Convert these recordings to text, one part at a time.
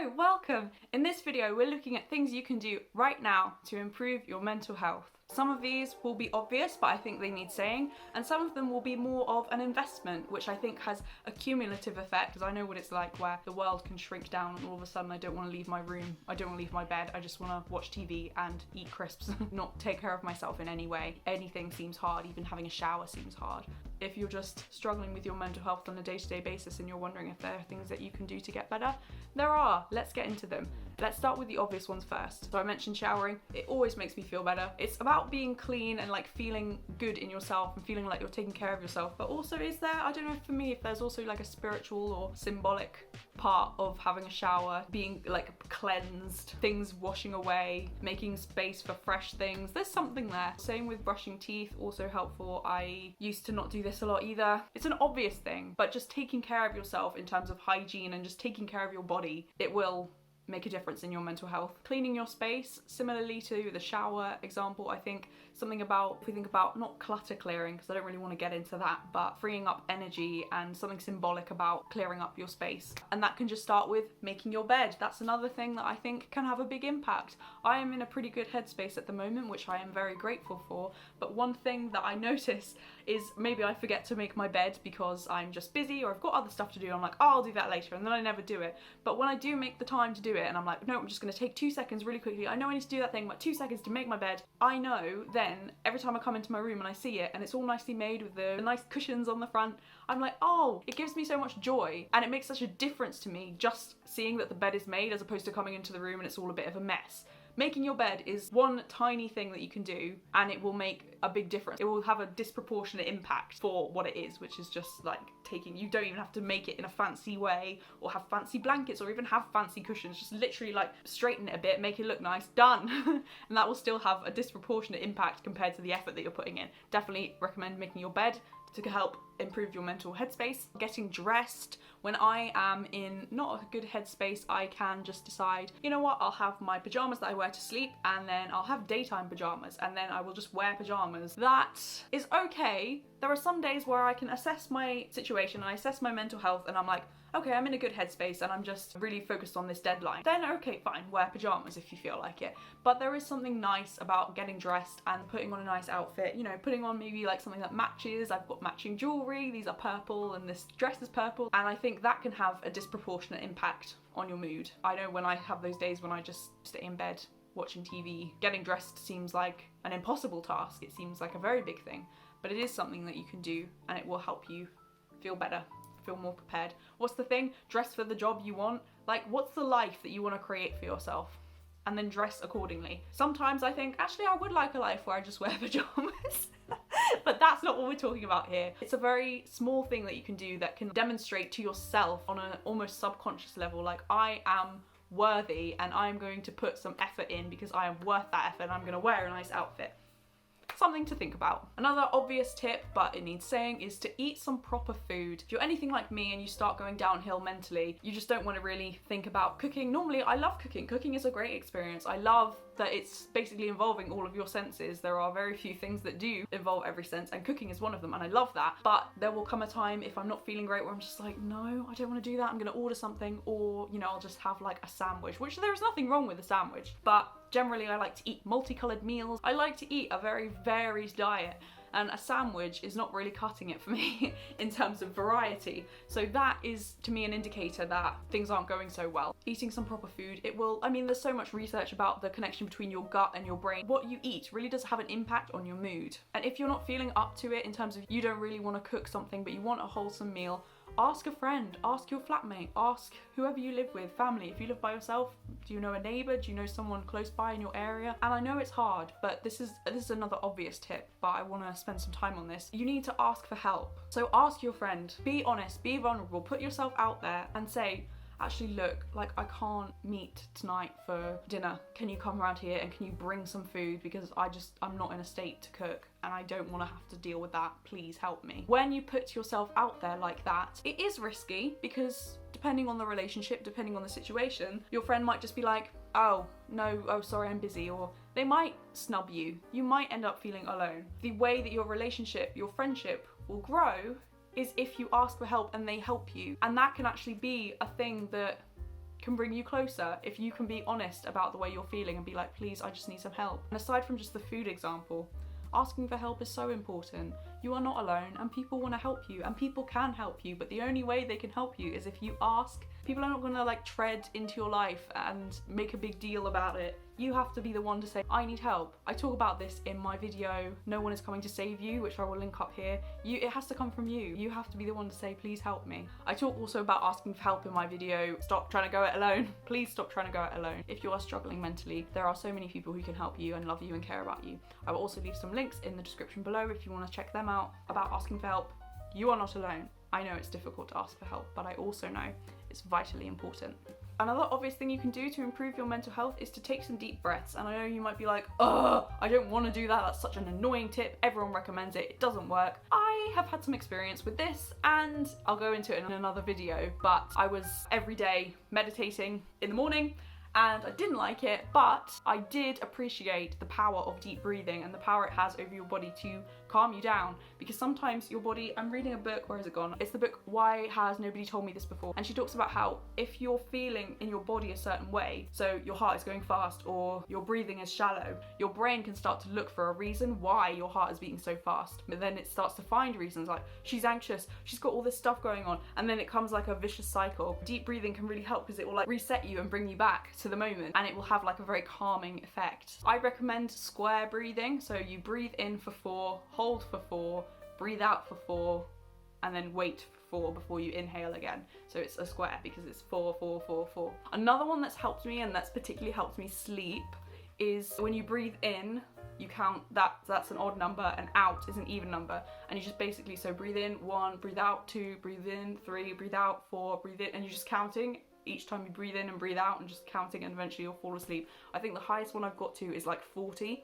Hello, welcome! In this video we're looking at things you can do right now to improve your mental health. Some of these will be obvious, but I think they need saying, and some of them will be more of an investment, which I think has a cumulative effect, because I know what it's like where the world can shrink down and all of a sudden I don't want to leave my room, I don't want to leave my bed, I just want to watch TV and eat crisps, not take care of myself in any way. Anything seems hard, even having a shower seems hard. If you're just struggling with your mental health on a day-to-day basis and you're wondering if there are things that you can do to get better, there are. Let's get into them. Let's start with the obvious ones first. So I mentioned showering. It always makes me feel better. It's about being clean and like feeling good in yourself and feeling like you're taking care of yourself. But also is there, I don't know for me, if there's also like a spiritual or symbolic part of having a shower, being like cleansed, things washing away, making space for fresh things. There's something there. Same with brushing teeth, also helpful. I used to not do this a lot either. It's an obvious thing, but just taking care of yourself in terms of hygiene and just taking care of your body, it will make a difference in your mental health. Cleaning your space, similarly to the shower example, I think something about, if we think about not clutter clearing, because I don't really want to get into that, but freeing up energy and something symbolic about clearing up your space. And that can just start with making your bed. That's another thing that I think can have a big impact. I am in a pretty good headspace at the moment, which I am very grateful for, but one thing that I notice is maybe I forget to make my bed because I'm just busy or I've got other stuff to do. I'm like, oh, I'll do that later, and then I never do it. But when I do make the time to do it and I'm like, no, I'm just gonna take 2 seconds really quickly, I know I need to do that thing, but 2 seconds to make my bed, I know then every time I come into my room and I see it and it's all nicely made with the nice cushions on the front, I'm like, oh, it gives me so much joy, and it makes such a difference to me just seeing that the bed is made as opposed to coming into the room and it's all a bit of a mess. Making your bed is one tiny thing that you can do and it will make a big difference. It will have a disproportionate impact for what it is, which is just like taking, you don't even have to make it in a fancy way or have fancy blankets or even have fancy cushions. Just literally like straighten it a bit, make it look nice, done. And that will still have a disproportionate impact compared to the effort that you're putting in. Definitely recommend making your bed to help improve your mental headspace. Getting dressed. When I am in not a good headspace, I can just decide, you know what, I'll have my pajamas that I wear to sleep, and then I'll have daytime pajamas, and then I will just wear pajamas. That is okay. There are some days where I can assess my situation, and I assess my mental health, and I'm like, okay, I'm in a good headspace and I'm just really focused on this deadline. Then okay, fine, wear pajamas if you feel like it. But there is something nice about getting dressed and putting on a nice outfit, you know, putting on maybe like something that matches. I've got matching jewelry, these are purple and this dress is purple, and I think that can have a disproportionate impact on your mood. I know when I have those days when I just stay in bed watching TV, getting dressed seems like an impossible task. It seems like a very big thing, but it is something that you can do and it will help you feel better, feel more prepared. What's the thing? Dress for the job you want. Like, what's the life that you want to create for yourself? And then dress accordingly. Sometimes I think, actually, I would like a life where I just wear pajamas. But that's not what we're talking about here. It's a very small thing that you can do that can demonstrate to yourself on an almost subconscious level, like, I am worthy and I'm going to put some effort in because I am worth that effort and I'm going to wear a nice outfit. Something to think about. Another obvious tip, but it needs saying, is to eat some proper food. If you're anything like me and you start going downhill mentally, you just don't want to really think about cooking. Normally, I love cooking. Cooking is a great experience. I love that it's basically involving all of your senses. There are very few things that do involve every sense, and cooking is one of them, and I love that. But there will come a time if I'm not feeling great where I'm just like, no, I don't want to do that. I'm going to order something, or, you know, I'll just have like a sandwich, which there is nothing wrong with a sandwich, but generally I like to eat multicolored meals. I like to eat a very varied diet, and a sandwich is not really cutting it for me in terms of variety. So that is, to me, an indicator that things aren't going so well. Eating some proper food, it will, I mean, there's so much research about the connection between your gut and your brain. What you eat really does have an impact on your mood. And if you're not feeling up to it in terms of you don't really want to cook something, but you want a wholesome meal, ask a friend, ask your flatmate, ask whoever you live with, family. If you live by yourself, do you know a neighbour? Do you know someone close by in your area? And I know it's hard, but this is another obvious tip, but I want to spend some time on this. You need to ask for help. So ask your friend, be honest, be vulnerable, put yourself out there and say, actually look, like I can't meet tonight for dinner. Can you come around here and can you bring some food, because I'm not in a state to cook and I don't want to have to deal with that. Please help me. When you put yourself out there like that, it is risky because depending on the relationship, depending on the situation, your friend might just be like, oh no, oh sorry, I'm busy, or they might snub you. You might end up feeling alone. The way that your relationship, your friendship will grow is if you ask for help and they help you. And that can actually be a thing that can bring you closer if you can be honest about the way you're feeling and be like, please, I just need some help. And aside from just the food example, asking for help is so important. You are not alone, and people want to help you, and people can help you, but the only way they can help you is if you ask. People are not gonna like tread into your life and make a big deal about it. You have to be the one to say, I need help. I talk about this in my video, No One Is Coming to Save You, which I will link up here. It has to come from you. You have to be the one to say, please help me. I talk also about asking for help in my video, Stop Trying to Go It Alone. Please stop trying to go it alone. If you are struggling mentally, there are so many people who can help you and love you and care about you. I will also leave some links in the description below if you want to check them out about asking for help. You are not alone. I know it's difficult to ask for help, but I also know it's vitally important. Another obvious thing you can do to improve your mental health is to take some deep breaths. And I know you might be like, ugh, I don't want to do that. That's such an annoying tip. Everyone recommends it. It doesn't work. I have had some experience with this and I'll go into it in another video, but I was every day meditating in the morning and I didn't like it, but I did appreciate the power of deep breathing and the power it has over your body to calm you down, because sometimes your body, I'm reading a book, where is it gone? It's the book Why Has Nobody Told Me This Before? And she talks about how if you're feeling in your body a certain way, so your heart is going fast or your breathing is shallow, your brain can start to look for a reason why your heart is beating so fast. But then it starts to find reasons like, she's anxious, she's got all this stuff going on, and then it comes like a vicious cycle. Deep breathing can really help because it will like reset you and bring you back to the moment, and it will have like a very calming effect. I recommend square breathing, so you breathe in for 4, hold for 4, breathe out for 4, and then wait for 4 before you inhale again. So it's a square because it's 4, 4, 4, 4. Another one that's helped me, and that's particularly helped me sleep, is when you breathe in, you count that's an odd number, and out is an even number, and you just basically, so breathe in 1, breathe out 2, breathe in 3, breathe out 4, breathe in, and you're just counting each time you breathe in and breathe out and just counting, and eventually you'll fall asleep. I think the highest one I've got to is like 40,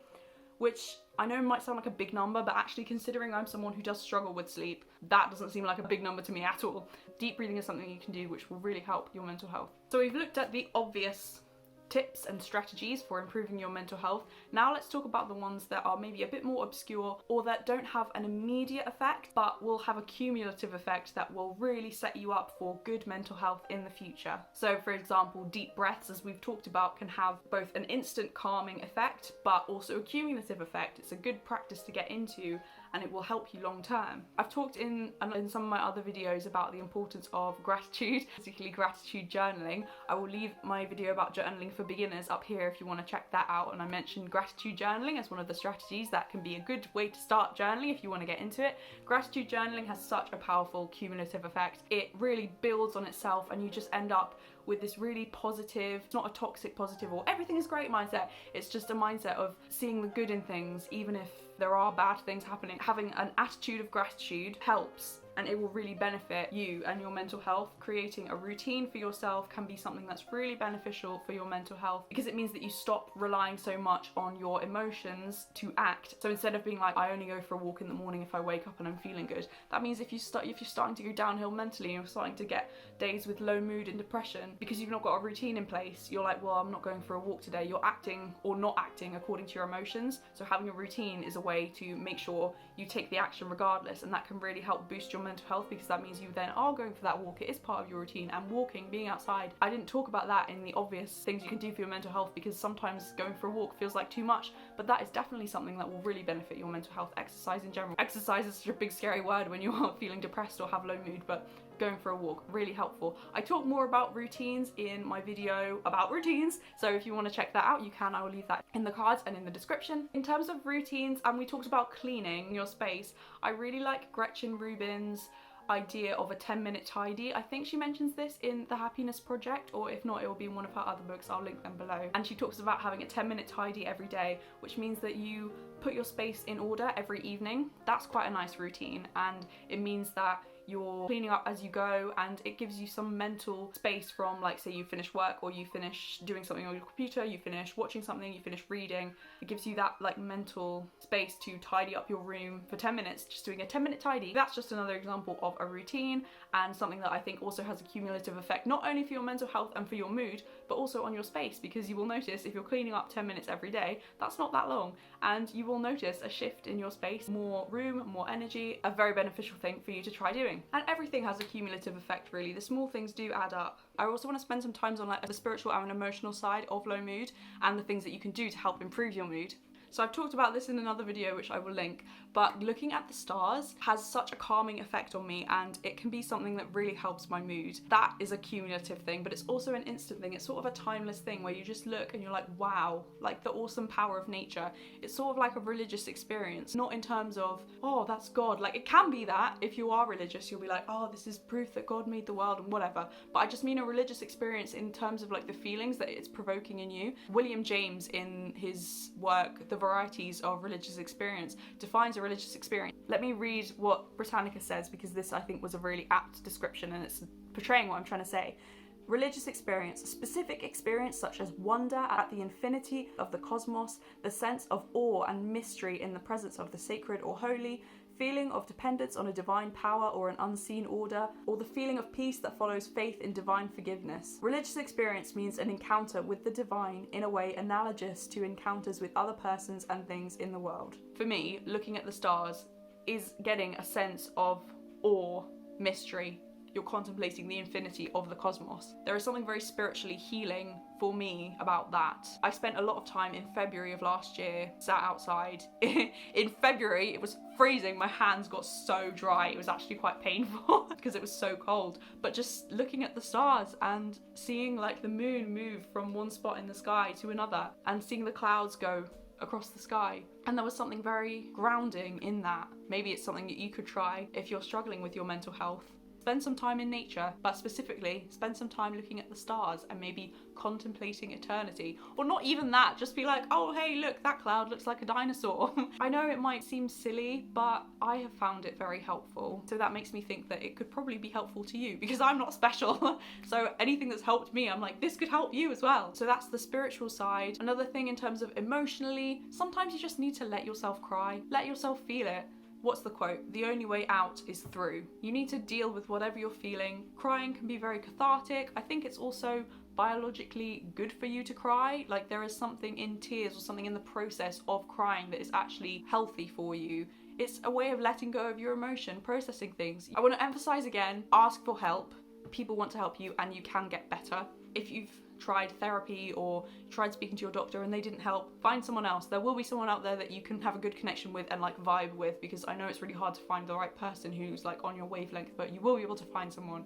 which I know might sound like a big number, but actually considering I'm someone who does struggle with sleep, that doesn't seem like a big number to me at all. Deep breathing is something you can do which will really help your mental health. So we've looked at the obvious tips and strategies for improving your mental health. Now let's talk about the ones that are maybe a bit more obscure or that don't have an immediate effect but will have a cumulative effect that will really set you up for good mental health in the future. So for example, deep breaths, as we've talked about, can have both an instant calming effect but also a cumulative effect. It's a good practice to get into and it will help you long term. I've talked in some of my other videos about the importance of gratitude, particularly gratitude journaling. I will leave my video about journaling for beginners up here if you want to check that out, and I mentioned gratitude journaling as one of the strategies that can be a good way to start journaling if you want to get into it. Gratitude journaling has such a powerful cumulative effect. It really builds on itself and you just end up with this really positive, not a toxic positive or everything is great mindset. It's just a mindset of seeing the good in things even if there are bad things happening. Having an attitude of gratitude helps, and it will really benefit you and your mental health. Creating a routine for yourself can be something that's really beneficial for your mental health because it means that you stop relying so much on your emotions to act. So instead of being like, I only go for a walk in the morning if I wake up and I'm feeling good, that means if you're starting to go downhill mentally and you're starting to get days with low mood and depression because you've not got a routine in place, you're like, well, I'm not going for a walk today. You're acting or not acting according to your emotions. So having a routine is a way to make sure you take the action regardless, and that can really help boost your mental health because that means you then are going for that walk. It is part of your routine, and walking, being outside. I didn't talk about that in the obvious things you can do for your mental health because sometimes going for a walk feels like too much, but that is definitely something that will really benefit your mental health. Exercise in general. Exercise is such a big scary word when you're feeling depressed or have low mood, but going for a walk, really helpful. I talk more about routines in my video about routines, so if you want to check that out, you can. I will leave that in the cards and in the description. In terms of routines, and we talked about cleaning your space, I really like Gretchen Rubin's idea of a 10-minute tidy. I think she mentions this in The Happiness Project, or if not, it will be in one of her other books. I'll link them below. And she talks about having a 10-minute tidy every day, which means that you put your space in order every evening. That's quite a nice routine, and it means that you're cleaning up as you go, and it gives you some mental space from, like, say you finish work or you finish doing something on your computer, you finish watching something, you finish reading. It gives you that like mental space to tidy up your room for 10 minutes, just doing a 10-minute tidy. That's just another example of a routine and something that I think also has a cumulative effect, not only for your mental health and for your mood, but also on your space, because you will notice if you're cleaning up 10 minutes every day, that's not that long, and you will notice a shift in your space, more room, more energy, a very beneficial thing for you to try doing. thing. And everything has a cumulative effect, really. The small things do add up. I also want to spend some time on like the spiritual and emotional side of low mood and the things that you can do to help improve your mood. So I've talked about this in another video, which I will link, but looking at the stars has such a calming effect on me, and it can be something that really helps my mood. That is a cumulative thing, but it's also an instant thing. It's sort of a timeless thing where you just look and you're like, wow, like the awesome power of nature. It's sort of like a religious experience, not in terms of, oh, that's God. Like, it can be that. If you are religious, you'll be like, oh, this is proof that God made the world and whatever. But I just mean a religious experience in terms of like the feelings that it's provoking in you. William James, in his work, The Varieties of Religious Experience, defines a religious experience. Let me read what Britannica says, because this I think was a really apt description and it's portraying what I'm trying to say. Religious experience, a specific experience such as wonder at the infinity of the cosmos, the sense of awe and mystery in the presence of the sacred or holy, feeling of dependence on a divine power or an unseen order, or the feeling of peace that follows faith in divine forgiveness. Religious experience means an encounter with the divine in a way analogous to encounters with other persons and things in the world. For me, looking at the stars is getting a sense of awe, mystery. You're contemplating the infinity of the cosmos. There is something very spiritually healing for me about that. I spent a lot of time in February of last year, sat outside. In February, it was freezing. My hands got so dry. It was actually quite painful because it was so cold. But just looking at the stars and seeing like the moon move from one spot in the sky to another and seeing the clouds go across the sky. And there was something very grounding in that. Maybe it's something that you could try if you're struggling with your mental health. Spend some time in nature, but specifically spend some time looking at the stars and maybe contemplating eternity. Or not even that, just be like, oh hey look, that cloud looks like a dinosaur. I know it might seem silly, but I have found it very helpful. So that makes me think that it could probably be helpful to you, because I'm not special. So anything that's helped me, I'm like, this could help you as well. So that's the spiritual side. Another thing in terms of emotionally, sometimes you just need to let yourself cry, let yourself feel it. What's the quote? The only way out is through. You need to deal with whatever you're feeling. Crying can be very cathartic. I think it's also biologically good for you to cry. Like, there is something in tears or something in the process of crying that is actually healthy for you. It's a way of letting go of your emotion, processing things. I want to emphasize again, ask for help. People want to help you and you can get better. If you've tried therapy or tried speaking to your doctor and they didn't help, find someone else. There will be someone out there that you can have a good connection with and like vibe with, because I know it's really hard to find the right person who's like on your wavelength, but you will be able to find someone.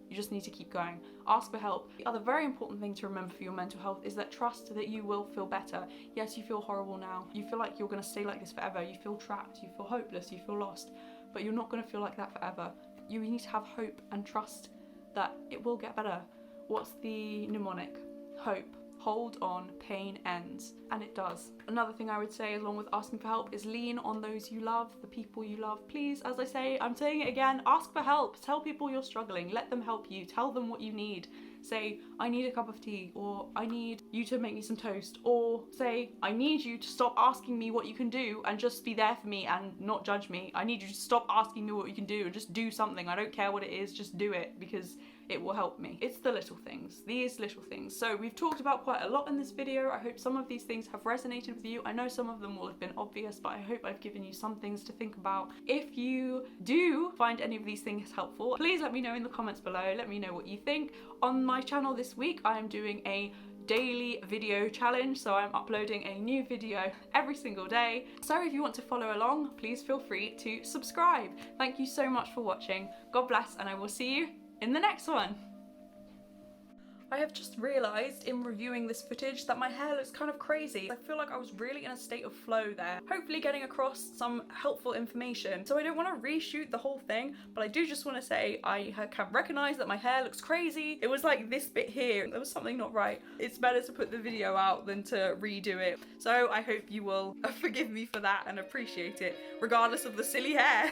You just need to keep going. Ask for help. The other very important thing to remember for your mental health is that trust that you will feel better. Yes, you feel horrible now. You feel like you're going to stay like this forever. You feel trapped. You feel hopeless. You feel lost. But you're not going to feel like that forever. You need to have hope and trust that it will get better. What's the mnemonic? Hope. Hold on, pain ends. And it does. Another thing I would say, along with asking for help, is lean on those you love, the people you love. Please, as I say, I'm saying it again, ask for help. Tell people you're struggling. Let them help you. Tell them what you need. Say, I need a cup of tea, or I need you to make me some toast, or say, I need you to stop asking me what you can do and just be there for me and not judge me. I need you to stop asking me what you can do and just do something. I don't care what it is, just do it, because it will help me. It's the little things, these little things. So we've talked about quite a lot in this video. I hope some of these things have resonated with you. I know some of them will have been obvious, but I hope I've given you some things to think about. If you do find any of these things helpful, please let me know in the comments below. Let me know what you think. On my channel this week, I am doing a daily video challenge, so I'm uploading a new video every single day. So if you want to follow along, please feel free to subscribe. Thank you so much for watching. God bless, and I will see you in the next one. I have just realised in reviewing this footage that my hair looks kind of crazy. I feel like I was really in a state of flow there, hopefully getting across some helpful information. So I don't want to reshoot the whole thing, but I do just want to say I can recognise that my hair looks crazy. It was like this bit here, there was something not right. It's better to put the video out than to redo it. So I hope you will forgive me for that and appreciate it, regardless of the silly hair.